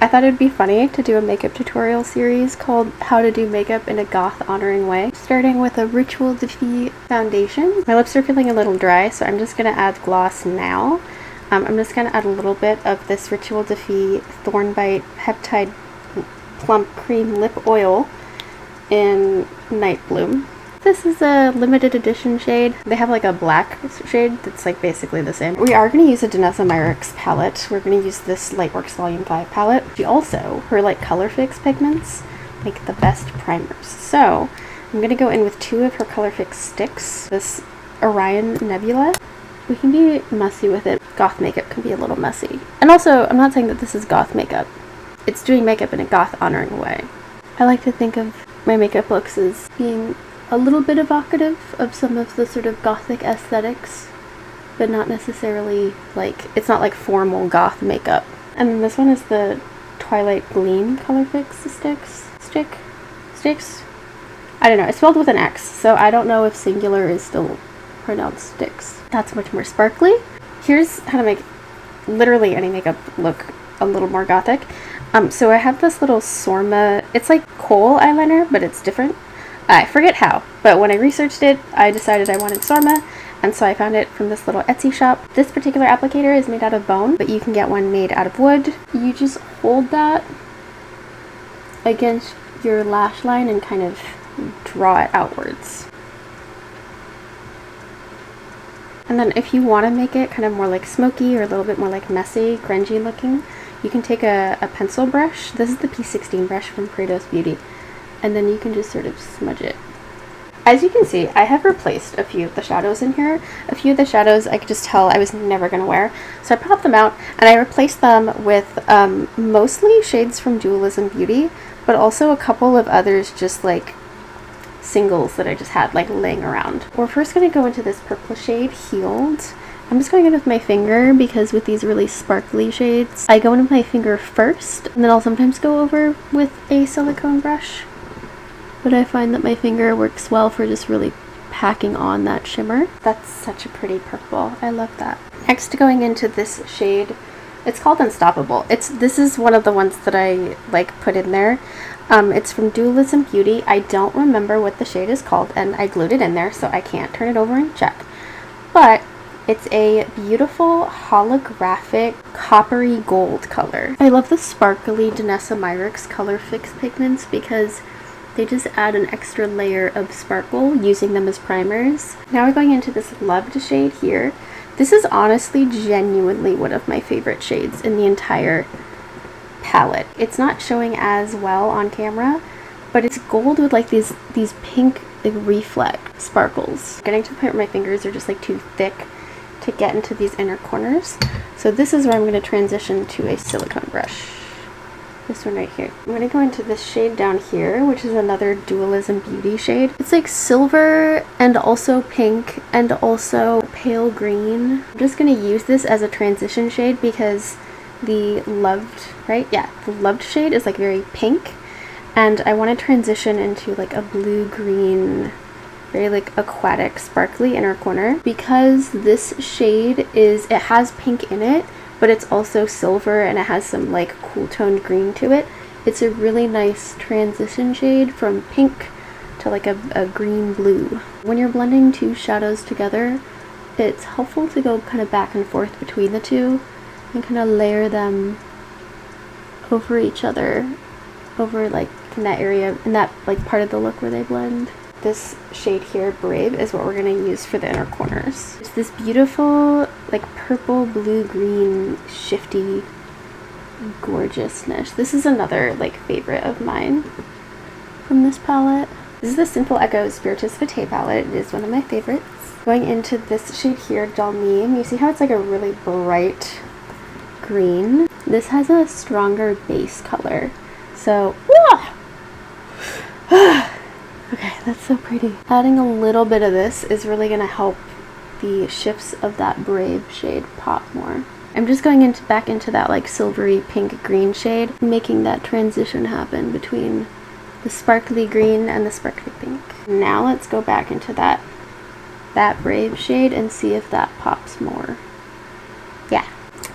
I thought it'd be funny to do a makeup tutorial series called How to Do Makeup in a Goth Honoring Way. Starting with a Ritual Defeat foundation. My lips are feeling a little dry, so I'm just going to add gloss now. I'm just going to add a little bit of this Ritual Defeat Thornbite Peptide Plump Cream Lip Oil in Night Bloom. This is a limited edition shade. They have like a black shade that's like basically the same. We are going to use a Danessa Myricks palette. We're going to use this Lightworks Volume 5 palette. She also, her like Color Fix pigments, make the best primers. So I'm going to go in with 2 of her Color Fix sticks. This Orion Nebula. We can be messy with it. Goth makeup can be a little messy. And also, I'm not saying that this is goth makeup. It's doing makeup in a goth honoring way. I like to think of my makeup looks as being a little bit evocative of some of the sort of gothic aesthetics, but not necessarily like, it's not like formal goth makeup. And then this one is the Twilight Gleam Color Fix sticks? I don't know, it's spelled with an X, so I don't know if singular is still pronounced sticks. That's much more sparkly. Here's how to make literally any makeup look a little more gothic. So I have this little Sorma, it's like kohl eyeliner, but it's different. I forget how, but when I researched it, I decided I wanted Sorma, and so I found it from this little Etsy shop. This particular applicator is made out of bone, but you can get one made out of wood. You just hold that against your lash line and kind of draw it outwards. And then if you want to make it kind of more like smoky or a little bit more like messy, grungy looking, you can take a pencil brush. This is the P16 brush from Kratos Beauty. And then you can just sort of smudge it. As you can see, I have replaced a few of the shadows in here. A few of the shadows I could just tell I was never going to wear. So I popped them out and I replaced them with mostly shades from Dualism Beauty, but also a couple of others just like singles that I just had like laying around. We're first going to go into this purple shade, Healed. I'm just going in with my finger because with these really sparkly shades, I go in with my finger first and then I'll sometimes go over with a silicone brush. But I find that my finger works well for just really packing on that shimmer. That's such a pretty purple. I love that. Next, going into this shade, it's called Unstoppable. This is one of the ones that I like put in there. It's from Dualism Beauty. I don't remember what the shade is called, and I glued it in there, so I can't turn it over and check. But it's a beautiful holographic coppery gold color. I love the sparkly Danessa Myricks Color Fix pigments because they just add an extra layer of sparkle using them as primers. Now we're going into this Loved shade here. This is honestly genuinely one of my favorite shades in the entire palette. It's not showing as well on camera, but it's gold with like these pink like reflect sparkles. Getting to the point where my fingers are just like too thick to get into these inner corners. So this is where I'm going to transition to a silicone brush. This one right here. I'm going to go into this shade down here, which is another Dualism Beauty shade. It's like silver and also pink and also pale green. I'm just going to use this as a transition shade because the Loved, right? Yeah, the Loved shade is like very pink and I want to transition into like a blue-green, very like aquatic, sparkly inner corner. Because this shade it has pink in it, but it's also silver and it has some like cool toned green to it. It's a really nice transition shade from pink to like a green blue. When you're blending two shadows together, it's helpful to go kind of back and forth between the two and kind of layer them over each other, over like in that area, in that like part of the look where they blend. This shade here, Brave, is what we're going to use for the inner corners. It's this beautiful, like purple, blue, green, shifty gorgeousness. This is another like favorite of mine from this palette. This is the Simple Echo Spiritus Vitae palette. It is one of my favorites. Going into this shade here, Dalmine, you see how it's like a really bright green? This has a stronger base color. So, okay, that's so pretty. Adding a little bit of this is really going to help the shifts of that Brave shade pop more. I'm just going back into that like silvery pink green shade, making that transition happen between the sparkly green and the sparkly pink. Now let's go back into that Brave shade and see if that pops more. Yeah.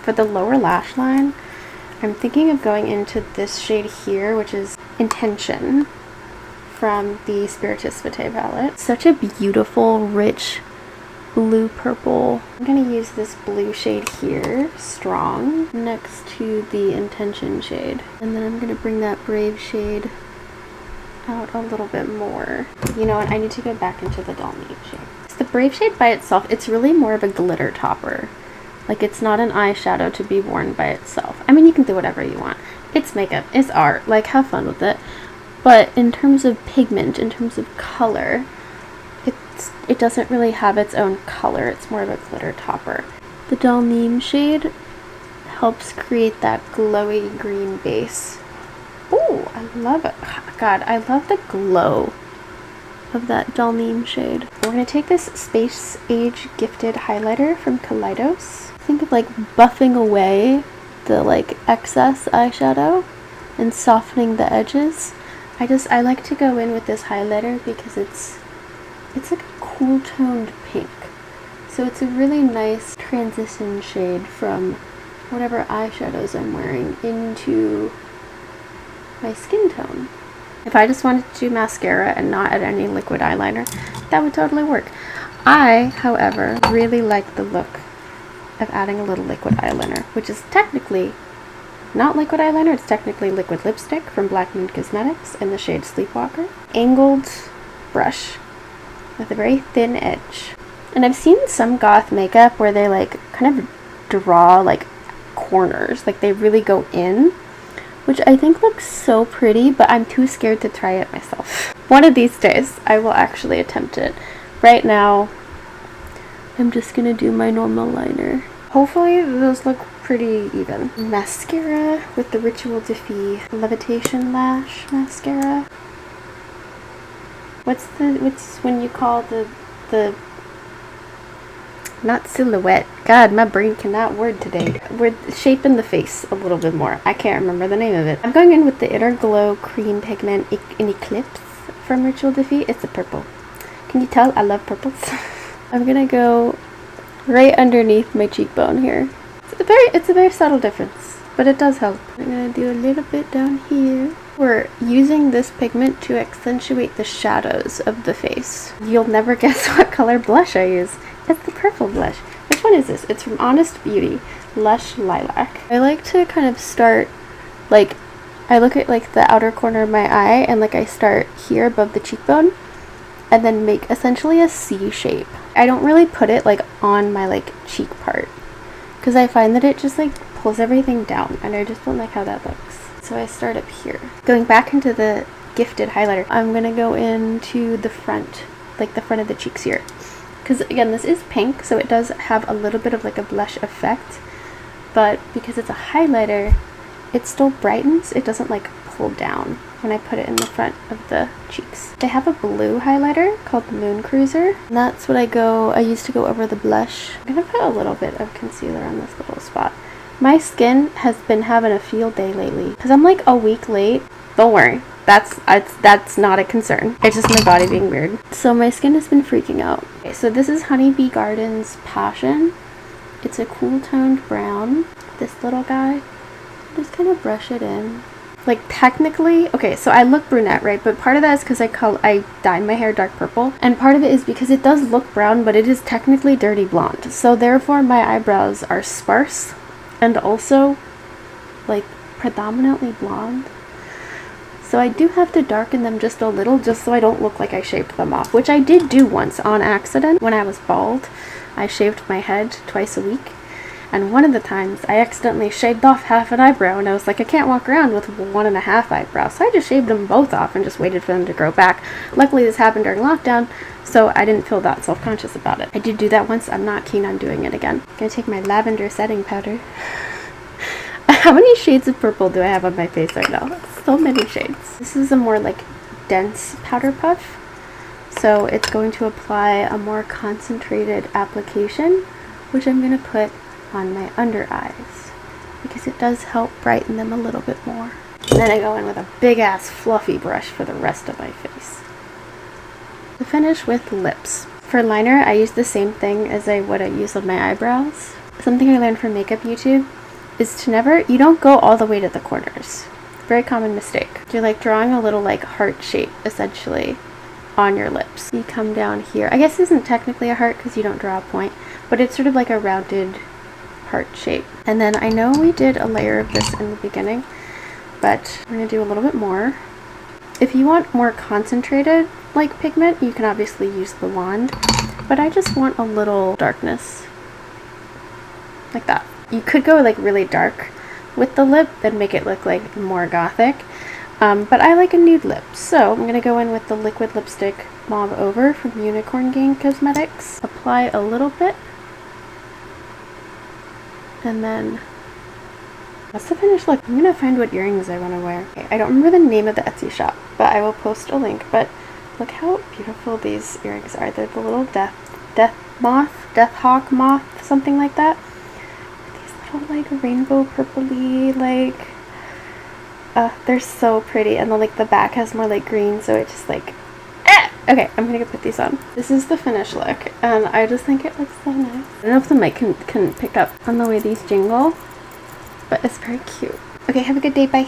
For the lower lash line, I'm thinking of going into this shade here, which is Intention from the Spiritus Vitae palette. Such a beautiful, rich blue purple. I'm gonna use this blue shade here, Strong, next to the Intention shade. And then I'm gonna bring that Brave shade out a little bit more. You know what, I need to go back into the Dull Nude shade. So the Brave shade by itself, it's really more of a glitter topper. Like, it's not an eyeshadow to be worn by itself. I mean, you can do whatever you want. It's makeup, it's art, like, have fun with it. But in terms of pigment, in terms of color, it doesn't really have its own color. It's more of a glitter topper. The Dull Neem shade helps create that glowy green base. Ooh, I love it. God, I love the glow of that Dull Neem shade. We're going to take this Space Age Gifted highlighter from Kaleidos. Think of like buffing away the like excess eyeshadow and softening the edges. I like to go in with this highlighter because it's like a cool toned pink. So it's a really nice transition shade from whatever eyeshadows I'm wearing into my skin tone. If I just wanted to do mascara and not add any liquid eyeliner, that would totally work. I, however, really like the look of adding a little liquid eyeliner, which is technically not liquid eyeliner, it's technically liquid lipstick from Black Moon Cosmetics in the shade Sleepwalker. Angled brush with a very thin edge. And I've seen some goth makeup where they like kind of draw like corners, like they really go in, which I think looks so pretty, but I'm too scared to try it myself. One of these days, I will actually attempt it. Right now, I'm just gonna do my normal liner. Hopefully those look pretty even. Mascara with the Ritual Diffie Levitation Lash Mascara. What's when you call the not silhouette. God, my brain cannot word today. We're shaping the face a little bit more. I can't remember the name of it. I'm going in with the Inner Glow Cream Pigment in Eclipse from Ritual Diffie. It's a purple. Can you tell I love purples? I'm gonna go right underneath my cheekbone here. It's a very subtle difference, but it does help. I'm gonna do a little bit down here. We're using this pigment to accentuate the shadows of the face. You'll never guess what color blush I use. It's the purple blush. Which one is this? It's from Honest Beauty, Lush Lilac. I like to kind of start, like, I look at like the outer corner of my eye and like I start here above the cheekbone and then make essentially a C shape. I don't really put it like on my like cheek part because I find that it just like pulls everything down and I just don't like how that looks. So I start up here. Going back into the Gifted highlighter, I'm gonna go into the front, like the front of the cheeks here. Because again, this is pink, so it does have a little bit of like a blush effect, but because it's a highlighter, it still brightens. It doesn't like pull down when I put it in the front of the cheeks. They have a blue highlighter called Moon Cruiser, and that's what I use to go over the blush. I'm gonna put a little bit of concealer on this little spot. My skin has been having a field day lately because I'm like a week late. Don't worry, that's not a concern. It's just my body being weird. So my skin has been freaking out. Okay, so this is Honeybee Gardens Passion. It's a cool toned brown. This little guy, just kind of brush it in. Like technically, okay, so I look brunette, right? But part of that is because I dyed my hair dark purple, and part of it is because it does look brown, but it is technically dirty blonde. So therefore, my eyebrows are sparse and also like predominantly blonde. So I do have to darken them just a little, just so I don't look like I shaved them off, which I did do once on accident when I was bald. I shaved my head twice a week. And one of the times, I accidentally shaved off half an eyebrow, and I was like, I can't walk around with 1.5 eyebrows. So I just shaved them both off and just waited for them to grow back. Luckily, this happened during lockdown, so I didn't feel that self-conscious about it. I did do that once. I'm not keen on doing it again. I'm gonna take my lavender setting powder. How many shades of purple do I have on my face right now? So many shades. This is a more like dense powder puff, so it's going to apply a more concentrated application, which I'm gonna put on my under eyes because it does help brighten them a little bit more. And then I go in with a big ass fluffy brush for the rest of my face. To finish with lips. For liner, I use the same thing as I use on my eyebrows. Something I learned from Makeup YouTube is to you don't go all the way to the corners. Very common mistake. You're like drawing a little like heart shape essentially on your lips. You come down here. I guess this isn't technically a heart because you don't draw a point, but it's sort of like a rounded heart shape. And then I know we did a layer of this in the beginning, but we're gonna do a little bit more. If you want more concentrated like pigment, you can obviously use the wand, but I just want a little darkness like that. You could go like really dark with the lip and make it look like more gothic, but I like a nude lip, so I'm gonna go in with the liquid lipstick Mauve Over from Unicorn Gang Cosmetics. Apply a little bit, and then that's the finished look. I'm gonna find what earrings I want to wear. Okay, I don't remember the name of the Etsy shop, but I will post a link. But look how beautiful these earrings are. They're the little death hawk moth, something like that. These little like rainbow purpley, like they're so pretty. And then like the back has more like green, so it just like okay, I'm gonna go put these on. This is the finished look, and I just think it looks so nice. I don't know if the mic can pick up on the way these jingle, but it's very cute. Okay, have a good day, bye.